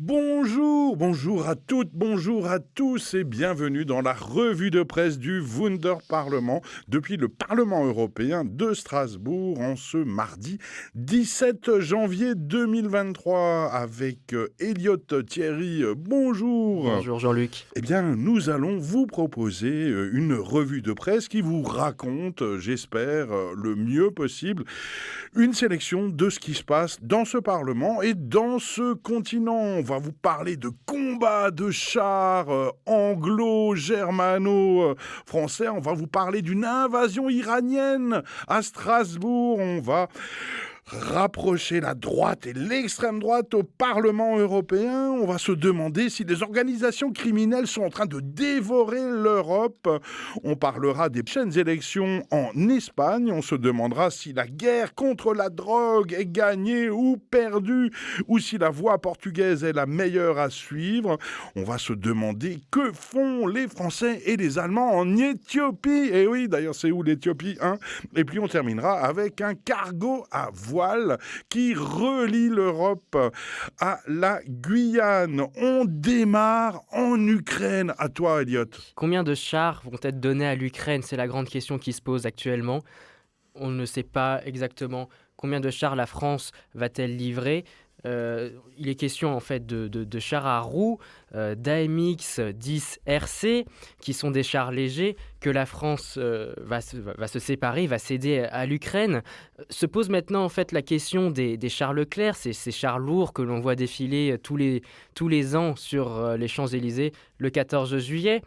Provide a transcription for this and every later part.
Bonjour à toutes, bonjour à tous et bienvenue dans la revue de presse du Wunderparlement depuis le Parlement européen de Strasbourg en ce mardi 17 janvier 2023 avec Elliot Thierry. Bonjour. Bonjour Jean-Luc. Eh bien, nous allons vous proposer une revue de presse qui vous raconte, j'espère, le mieux possible, une sélection de ce qui se passe dans ce Parlement et dans ce continent. On va vous parler de combats de chars anglo-germano-français. On va vous parler d'une invasion iranienne à Strasbourg. On va rapprocher la droite et l'extrême droite au Parlement européen. On va se demander si les organisations criminelles sont en train de dévorer l'Europe. On parlera des prochaines élections en Espagne. On se demandera si la guerre contre la drogue est gagnée ou perdue, ou si la voie portugaise est la meilleure à suivre. On va se demander que font les Français et les Allemands en Éthiopie. Et oui, d'ailleurs, c'est où l'Éthiopie, hein? Et puis on terminera avec un cargo à voile qui relie l'Europe à la Guyane. On démarre en Ukraine. À toi, Elliot. Combien de chars vont être donnés à l'Ukraine? C'est la grande question qui se pose actuellement. On ne sait pas exactement combien de chars la France va-t-elle livrer. Il est question en fait de chars à roues, d'AMX 10 RC, qui sont des chars légers que la France va se séparer, va céder à l'Ukraine. Se pose maintenant en fait la question des chars Leclerc, ces chars lourds que l'on voit défiler tous les ans sur les Champs-Élysées le 14 juillet.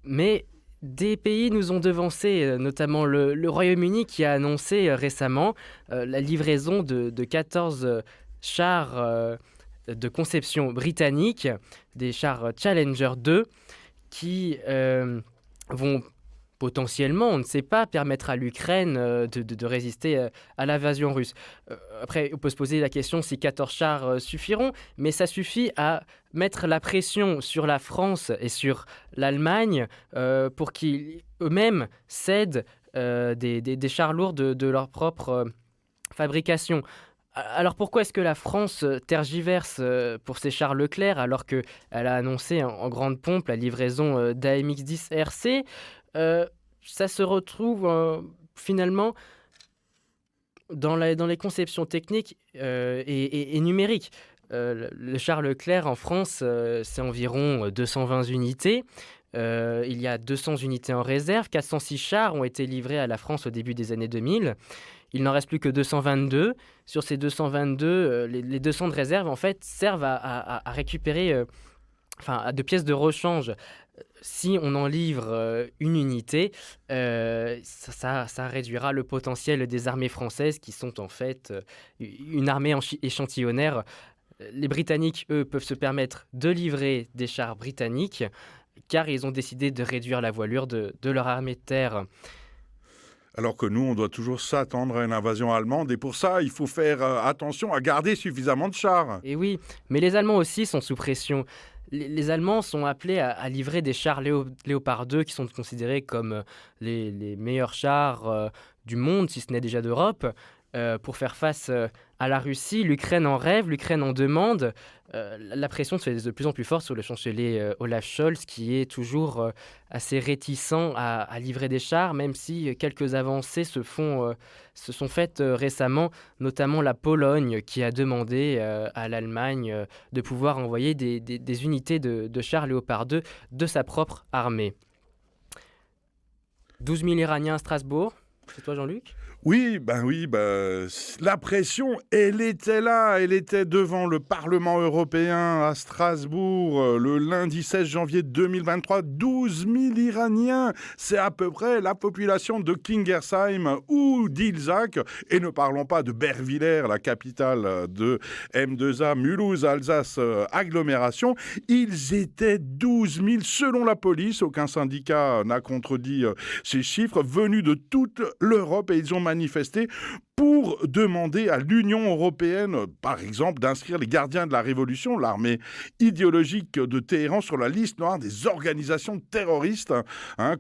Mais des pays nous ont devancés, notamment le Royaume-Uni qui a annoncé récemment la livraison de 14 chars de conception britannique, des chars Challenger 2, qui vont potentiellement, on ne sait pas, permettre à l'Ukraine de résister à l'invasion russe. Après, on peut se poser la question si 14 chars suffiront, mais ça suffit à mettre la pression sur la France et sur l'Allemagne pour qu'ils eux-mêmes cèdent des chars lourds de leur propre fabrication. Alors pourquoi est-ce que la France tergiverse pour ces chars Leclerc alors qu'elle a annoncé en grande pompe la livraison d'AMX 10 RC? Ça se retrouve finalement dans les conceptions techniques et numériques. Le char Leclerc en France, c'est environ 220 unités. Il y a 200 unités en réserve, 406 chars ont été livrés à la France au début des années 2000. Il n'en reste plus que 222. Sur ces 222, les 200 de réserve, en fait, servent à récupérer à de pièces de rechange. Si on en livre une unité, ça réduira le potentiel des armées françaises qui sont en fait une armée échantillonnaire. Les Britanniques, eux, peuvent se permettre de livrer des chars britanniques car ils ont décidé de réduire la voilure de leur armée de terre. Alors que nous, on doit toujours s'attendre à une invasion allemande. Et pour ça, il faut faire attention à garder suffisamment de chars. Et oui, mais les Allemands aussi sont sous pression. Les Allemands sont appelés à livrer des chars Léopard 2 qui sont considérés comme les meilleurs chars du monde, si ce n'est déjà d'Europe. Pour faire face à la Russie, l'Ukraine en rêve, l'Ukraine en demande. La pression se fait de plus en plus forte sur le chancelier Olaf Scholz, qui est toujours assez réticent à livrer des chars, même si quelques avancées se sont faites récemment, notamment la Pologne, qui a demandé à l'Allemagne de pouvoir envoyer des unités de chars Léopard 2 de sa propre armée. 12 000 Iraniens à Strasbourg. C'est toi, Jean-Luc ? Oui, la pression, elle était là, elle était devant le Parlement européen à Strasbourg le lundi 16 janvier 2023. 12 000 Iraniens, c'est à peu près la population de Kingersheim ou d'Ilzach, et ne parlons pas de Bervillers, la capitale de M2A, Mulhouse, Alsace, agglomération. Ils étaient 12 000 selon la police, aucun syndicat n'a contredit ces chiffres, venus de toute l'Europe, et ils ont manifesté pour demander à l'Union européenne, par exemple, d'inscrire les gardiens de la Révolution, l'armée idéologique de Téhéran, sur la liste noire des organisations terroristes,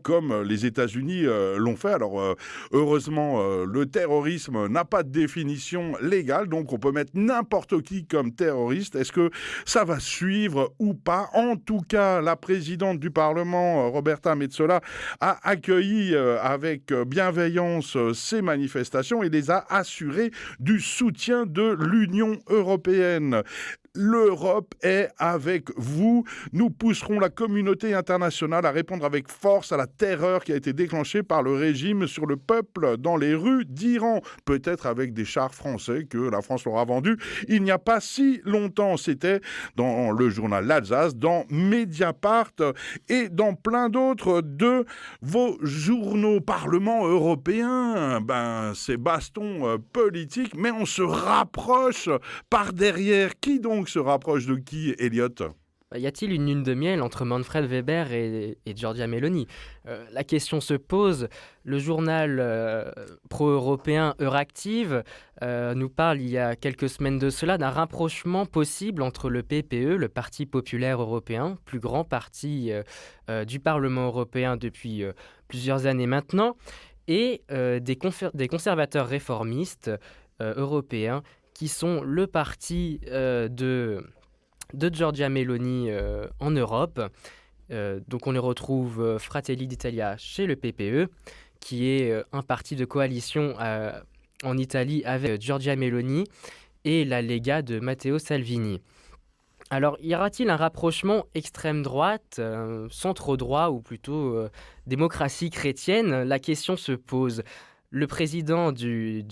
comme les États-Unis l'ont fait. Alors, heureusement, le terrorisme n'a pas de définition légale, donc on peut mettre n'importe qui comme terroriste. Est-ce que ça va suivre ou pas? En tout cas, la présidente du Parlement, Roberta Metsola, a accueilli avec bienveillance ces manifestations et les a assurées du soutien de l'Union européenne. L'Europe est avec vous. Nous pousserons la communauté internationale à répondre avec force à la terreur qui a été déclenchée par le régime sur le peuple dans les rues d'Iran. Peut-être avec des chars français que la France leur a vendus il n'y a pas si longtemps. C'était dans le journal L'Alsace, dans Mediapart et dans plein d'autres de vos journaux. Parlement européen, c'est baston politique, mais on se rapproche par derrière. Qui donc se rapproche de qui, Elliot ? Y a-t-il une lune de miel entre Manfred Weber et Giorgia Meloni ? La question se pose. Le journal pro-européen Euractiv nous parle il y a quelques semaines de cela d'un rapprochement possible entre le PPE, le Parti populaire européen, plus grand parti du Parlement européen depuis plusieurs années maintenant, et des conservateurs réformistes européens qui sont le parti de Giorgia Meloni en Europe. Donc on les retrouve Fratelli d'Italia chez le PPE, qui est un parti de coalition en Italie avec Giorgia Meloni et la Lega de Matteo Salvini. Alors, y aura-t-il un rapprochement extrême droite, centre-droit ou plutôt démocratie chrétienne ? La question se pose. Le président du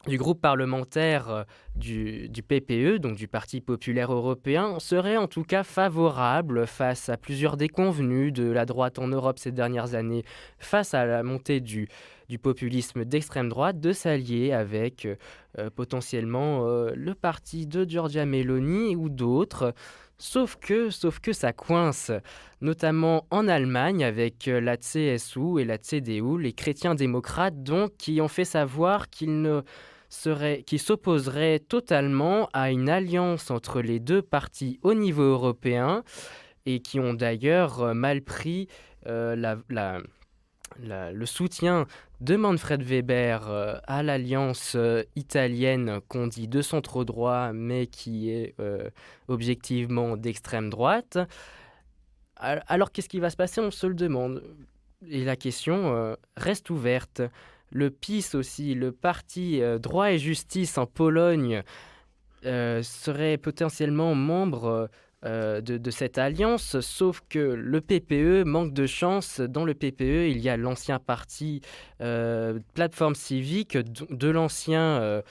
groupe parlementaire du PPE, donc du Parti populaire européen, serait en tout cas favorable face à plusieurs déconvenues de la droite en Europe ces dernières années, face à la montée du populisme d'extrême droite, de s'allier avec potentiellement le parti de Giorgia Meloni ou d'autres. Sauf que ça coince, notamment en Allemagne avec la CSU et la CDU, les chrétiens démocrates donc, qui ont fait savoir qu'ils s'opposeraient totalement à une alliance entre les deux partis au niveau européen et qui ont d'ailleurs mal pris le soutien de Manfred Weber à l'alliance italienne qu'on dit de centre-droit mais qui est objectivement d'extrême droite. Alors qu'est-ce qui va se passer ? On se le demande. Et la question reste ouverte. Le PiS aussi, le parti Droit et Justice en Pologne, serait potentiellement membre de cette alliance, sauf que le PPE manque de chance. Dans le PPE, il y a l'ancien parti Plateforme Civique de l'ancien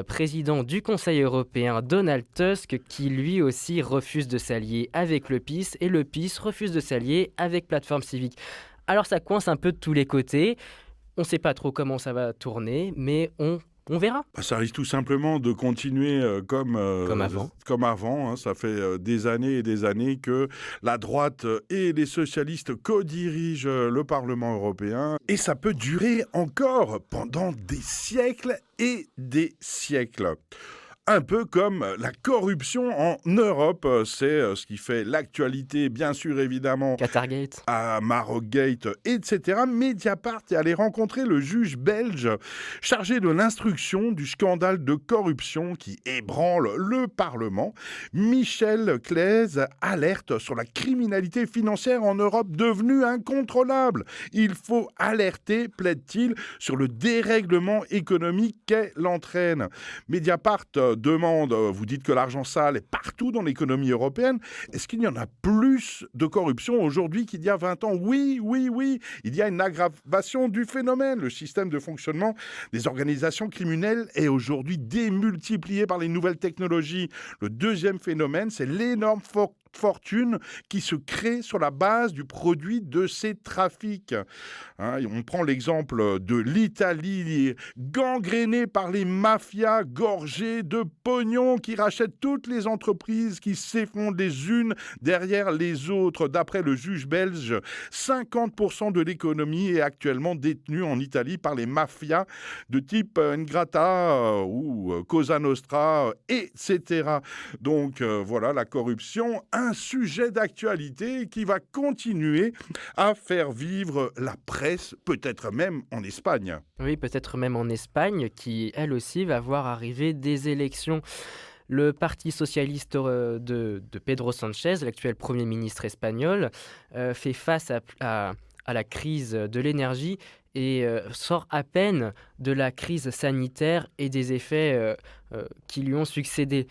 président du Conseil européen, Donald Tusk, qui lui aussi refuse de s'allier avec le PiS, et le PiS refuse de s'allier avec Plateforme Civique. Alors ça coince un peu de tous les côtés. On ne sait pas trop comment ça va tourner, mais on verra. Ça risque tout simplement de continuer comme avant. Ça fait des années et des années que la droite et les socialistes co-dirigent le Parlement européen. Et ça peut durer encore pendant des siècles et des siècles. Un peu comme la corruption en Europe, c'est ce qui fait l'actualité, bien sûr, évidemment. Qatargate. À Maroc-Gate, etc. Mediapart est allé rencontrer le juge belge chargé de l'instruction du scandale de corruption qui ébranle le Parlement. Michel Claise alerte sur la criminalité financière en Europe devenue incontrôlable. Il faut alerter, plaide-t-il, sur le dérèglement économique qu'elle entraîne. Mediapart demande, vous dites que l'argent sale est partout dans l'économie européenne. Est-ce qu'il y en a plus de corruption aujourd'hui qu'il y a 20 ans ? Oui. Il y a une aggravation du phénomène. Le système de fonctionnement des organisations criminelles est aujourd'hui démultiplié par les nouvelles technologies. Le deuxième phénomène, c'est l'énorme fortune qui se crée sur la base du produit de ces trafics. Et on prend l'exemple de l'Italie, gangrénée par les mafias, gorgées de pognon qui rachètent toutes les entreprises qui s'effondrent les unes derrière les autres. D'après le juge belge, 50% de l'économie est actuellement détenue en Italie par les mafias de type N'Grata ou Cosa Nostra, etc. Donc voilà, la corruption, un sujet d'actualité qui va continuer à faire vivre la presse, peut-être même en Espagne. Oui, peut-être même en Espagne, qui elle aussi va voir arriver des élections. Le parti socialiste de Pedro Sánchez, l'actuel Premier ministre espagnol, fait face à la crise de l'énergie et sort à peine de la crise sanitaire et des effets qui lui ont succédé.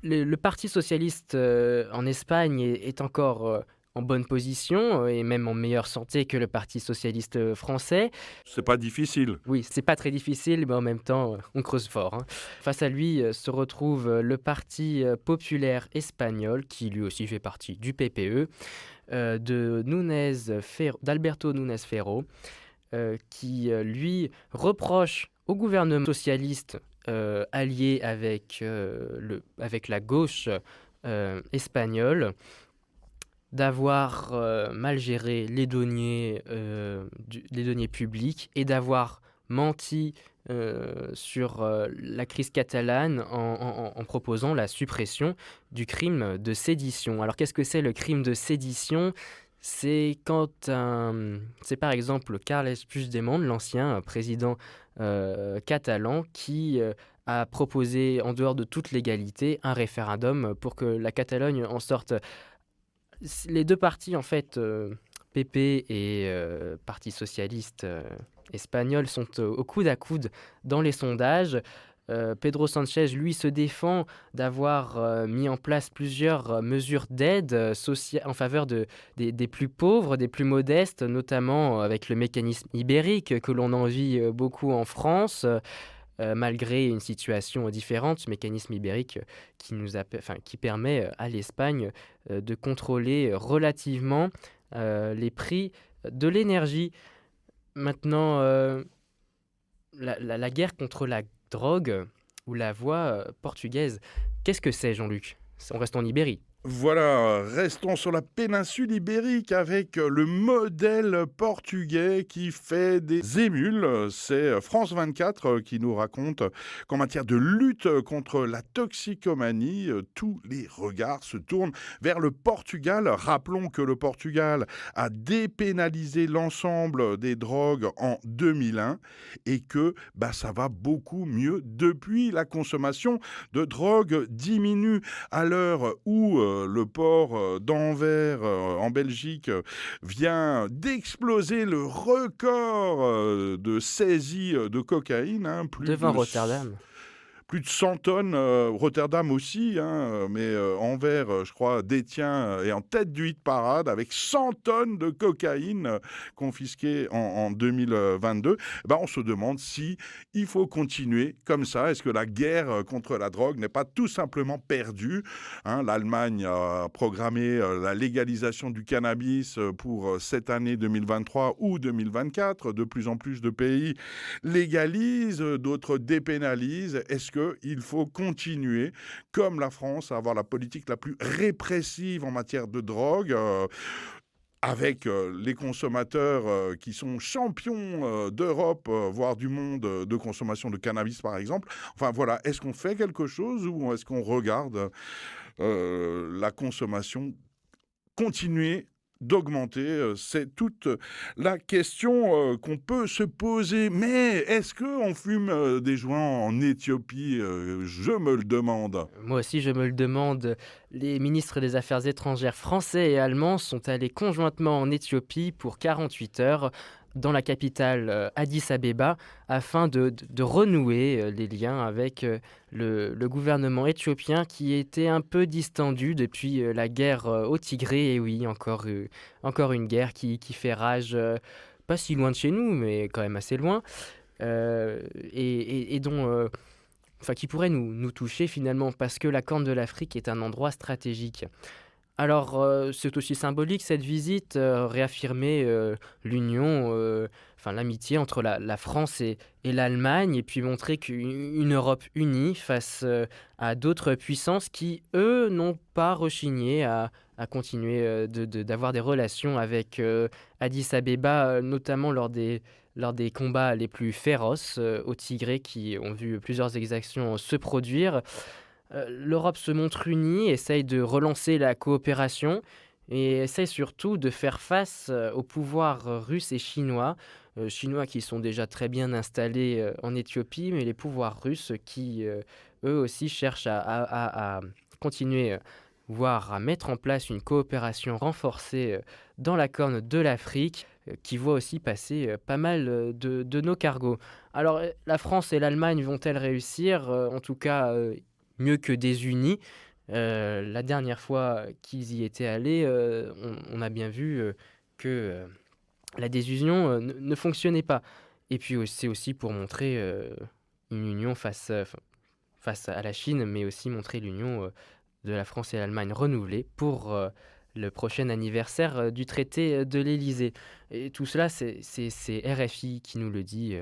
Le Parti socialiste en Espagne est encore en bonne position et même en meilleure santé que le Parti socialiste français. C'est pas difficile. Oui, c'est pas très difficile, mais en même temps, on creuse fort, hein. Face à lui se retrouve le Parti populaire espagnol, qui lui aussi fait partie du PPE, d'Alberto Núñez Ferro, qui lui reproche au gouvernement socialiste allié avec la gauche espagnole d'avoir mal géré les deniers publics et d'avoir menti sur la crise catalane en proposant la suppression du crime de sédition. Alors qu'est-ce que c'est le crime de sédition ? C'est c'est par exemple Carles Puigdemont, l'ancien président catalan, qui a proposé, en dehors de toute légalité, un référendum pour que la Catalogne en sorte. Les deux partis, en fait, PP et Parti socialiste espagnol, sont au coude à coude dans les sondages. Pedro Sánchez, lui, se défend d'avoir mis en place plusieurs mesures d'aide sociale en faveur des plus pauvres, des plus modestes, notamment avec le mécanisme ibérique que l'on envie beaucoup en France. Malgré une situation différente, ce mécanisme ibérique qui permet à l'Espagne de contrôler relativement les prix de l'énergie. Maintenant, la guerre contre la drogue ou la voie portugaise, qu'est-ce que c'est, Jean-Luc ? On reste en Ibérie. Voilà, restons sur la péninsule ibérique avec le modèle portugais qui fait des émules. C'est France 24 qui nous raconte qu'en matière de lutte contre la toxicomanie, tous les regards se tournent vers le Portugal. Rappelons que le Portugal a dépénalisé l'ensemble des drogues en 2001 et que ça va beaucoup mieux depuis. La consommation de drogue diminue à l'heure où le port d'Anvers en Belgique vient d'exploser le record de saisie de cocaïne. Devant Rotterdam. Plus de 100 tonnes, Rotterdam aussi, mais Anvers, je crois, détient, est en tête du hit parade avec 100 tonnes de cocaïne confisquées en 2022. On se demande si il faut continuer comme ça. Est-ce que la guerre contre la drogue n'est pas tout simplement perdue ? L'Allemagne a programmé la légalisation du cannabis pour cette année 2023 ou 2024. De plus en plus de pays légalisent, d'autres dépénalisent. Est-ce qu'il faut continuer, comme la France, à avoir la politique la plus répressive en matière de drogue avec les consommateurs qui sont champions d'Europe, voire du monde, de consommation de cannabis, par exemple. Enfin, voilà, est-ce qu'on fait quelque chose ou est-ce qu'on regarde la consommation continuer d'augmenter? C'est toute la question qu'on peut se poser. Mais est-ce qu'on fume des joints en Éthiopie? Je me le demande. Moi aussi, je me le demande. Les ministres des Affaires étrangères français et allemands sont allés conjointement en Éthiopie pour 48 heures dans la capitale Addis Abeba afin de renouer les liens avec le gouvernement éthiopien qui était un peu distendu depuis la guerre au Tigré. Et oui, encore une guerre qui fait rage, pas si loin de chez nous, mais quand même assez loin, et dont... qui pourrait nous toucher finalement, parce que la Corne de l'Afrique est un endroit stratégique. Alors, c'est aussi symbolique cette visite, réaffirmer, l'union, enfin l'amitié entre la France et l'Allemagne et puis montrer qu'une Europe unie face, à d'autres puissances qui, eux, n'ont pas rechigné à continuer, d'avoir des relations avec, Addis Abeba, notamment lors des combats les plus féroces, au Tigré qui ont vu plusieurs exactions se produire. L'Europe se montre unie, essaye de relancer la coopération et essaye surtout de faire face, aux pouvoirs, russes et chinois qui sont déjà très bien installés, en Éthiopie, mais les pouvoirs russes qui, eux aussi cherchent à continuer, voire à mettre en place une coopération renforcée, dans la Corne de l'Afrique, qui voit aussi passer, pas mal, de nos cargos. Alors, la France et l'Allemagne vont-elles réussir? En tout cas, mieux que désunis. La dernière fois qu'ils y étaient allés, on a bien vu, que, la désunion, ne fonctionnait pas et puis c'est aussi pour montrer, une union face à la Chine, mais aussi montrer l'union, de la France et l'Allemagne renouvelée pour, le prochain anniversaire, du traité, de l'Élysée et tout cela, c'est RFI qui nous le dit,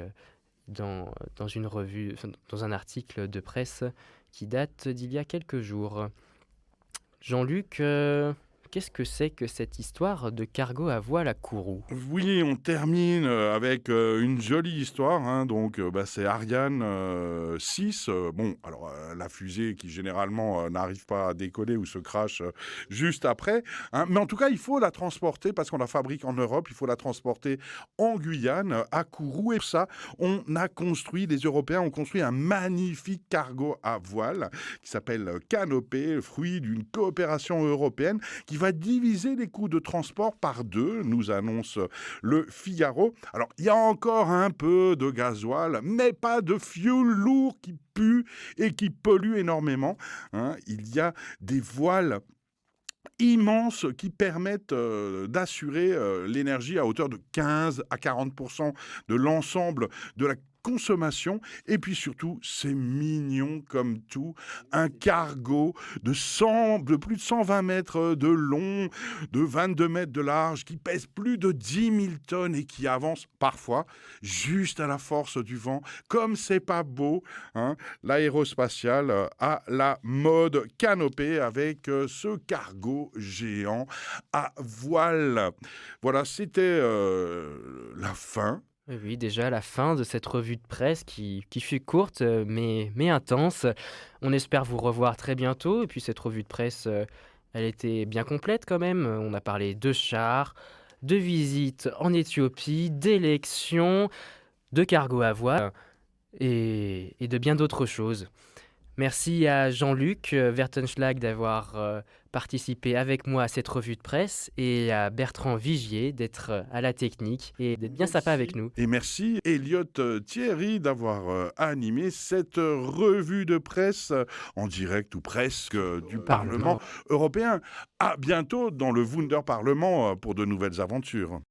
dans une revue, enfin, dans un article de presse qui date d'il y a quelques jours. Jean-Luc, qu'est-ce que c'est que cette histoire de cargo à voile à Kourou? Oui, on termine avec une jolie histoire, hein. Donc, c'est Ariane 6. Bon, alors la fusée qui généralement n'arrive pas à décoller ou se crache juste après, hein. Mais en tout cas, il faut la transporter parce qu'on la fabrique en Europe. Il faut la transporter en Guyane, à Kourou. Et pour ça, les Européens ont construit un magnifique cargo à voile qui s'appelle Canopée, fruit d'une coopération européenne qui va diviser les coûts de transport par deux, nous annonce le Figaro. Alors, il y a encore un peu de gasoil, mais pas de fioul lourd qui pue et qui pollue énormément, hein. Il y a des voiles immenses qui permettent d'assurer l'énergie à hauteur de 15 à 40% de l'ensemble de la consommation. Et puis surtout, c'est mignon comme tout. Un cargo de plus de 120 mètres de long, de 22 mètres de large, qui pèse plus de 10 000 tonnes et qui avance parfois juste à la force du vent. Comme c'est pas beau, hein, l'aérospatiale à la mode Canopée avec ce cargo géant à voile. Voilà, c'était la fin. Oui, oui, déjà la fin de cette revue de presse qui fut courte, mais intense. On espère vous revoir très bientôt et puis cette revue de presse, elle était bien complète quand même. On a parlé de chars, de visites en Éthiopie, d'élections, de cargo à voile et de bien d'autres choses. Merci à Jean-Luc Vertenschlag d'avoir participé avec moi à cette revue de presse et à Bertrand Vigier d'être à la technique et d'être bien sympa avec nous. Et merci Elliot Thierry d'avoir animé cette revue de presse en direct ou presque du Parlement européen. À bientôt dans le Wunder Parlement pour de nouvelles aventures.